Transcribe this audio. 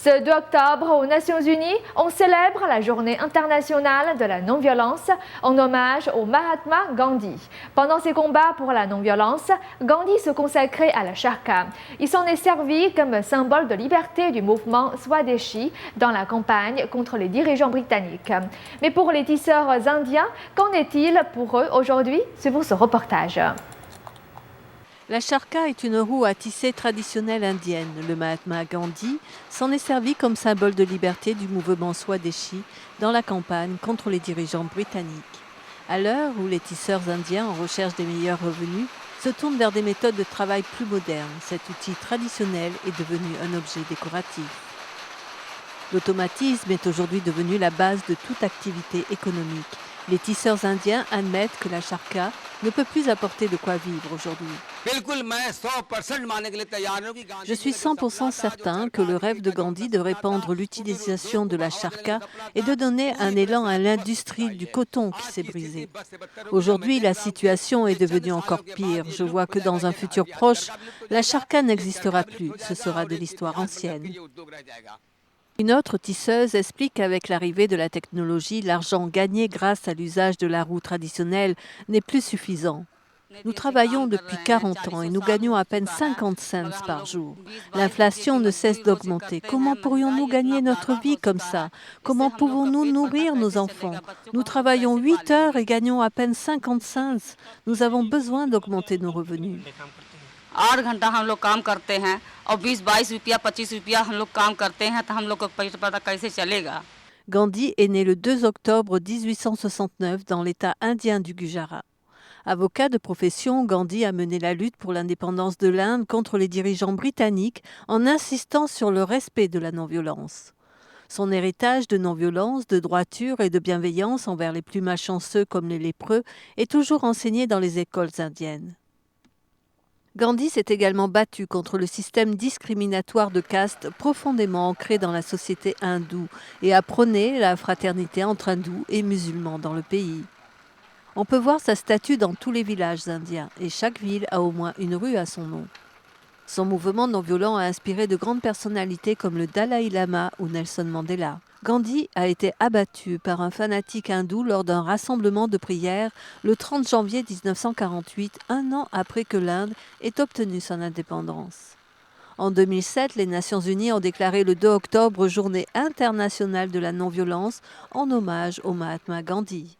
Ce 2 octobre, aux Nations Unies, on célèbre la Journée internationale de la non-violence en hommage au Mahatma Gandhi. Pendant ses combats pour la non-violence, Gandhi se consacrait à la charkha. Il s'en est servi comme symbole de liberté du mouvement Swadeshi dans la campagne contre les dirigeants britanniques. Mais pour les tisseurs indiens, qu'en est-il pour eux aujourd'hui? C'est pour ce reportage. La charkha est une roue à tisser traditionnelle indienne. Le Mahatma Gandhi s'en est servi comme symbole de liberté du mouvement Swadeshi dans la campagne contre les dirigeants britanniques. À l'heure où les tisseurs indiens, en recherche des meilleurs revenus, se tournent vers des méthodes de travail plus modernes, cet outil traditionnel est devenu un objet décoratif. L'automatisme est aujourd'hui devenu la base de toute activité économique. Les tisseurs indiens admettent que la charkha ne peut plus apporter de quoi vivre aujourd'hui. Je suis 100% certain que le rêve de Gandhi de répandre l'utilisation de la charkha et de donner un élan à l'industrie du coton qui s'est brisée. Aujourd'hui, la situation est devenue encore pire. Je vois que dans un futur proche, la charkha n'existera plus. Ce sera de l'histoire ancienne. Une autre tisseuse explique qu'avec l'arrivée de la technologie, l'argent gagné grâce à l'usage de la roue traditionnelle n'est plus suffisant. Nous travaillons depuis 40 ans et nous gagnons à peine 50 cents par jour. L'inflation ne cesse d'augmenter. Comment pourrions-nous gagner notre vie comme ça? Comment pouvons-nous nourrir nos enfants? Nous travaillons 8 heures et gagnons à peine 50 cents. Nous avons besoin d'augmenter nos revenus. 8 घंटा हम लोग काम करते हैं और 20-22 रुपया 25 रुपया हम लोग काम करते हैं तो हम लोग को पता कैसे चलेगा? Gandhi est né le 2 octobre 1869 dans l'État indien du Gujarat. Avocat de profession, Gandhi a mené la lutte pour l'indépendance de l'Inde contre les dirigeants britanniques en insistant sur le respect de la non-violence. Son héritage de non-violence, de droiture et de bienveillance envers les plus malchanceux comme les lépreux est toujours enseigné dans les écoles indiennes. Gandhi s'est également battu contre le système discriminatoire de caste profondément ancré dans la société hindoue et a prôné la fraternité entre hindous et musulmans dans le pays. On peut voir sa statue dans tous les villages indiens et chaque ville a au moins une rue à son nom. Son mouvement non-violent a inspiré de grandes personnalités comme le Dalai Lama ou Nelson Mandela. Gandhi a été abattu par un fanatique hindou lors d'un rassemblement de prière le 30 janvier 1948, un an après que l'Inde ait obtenu son indépendance. En 2007, les Nations Unies ont déclaré le 2 octobre Journée internationale de la non-violence en hommage au Mahatma Gandhi.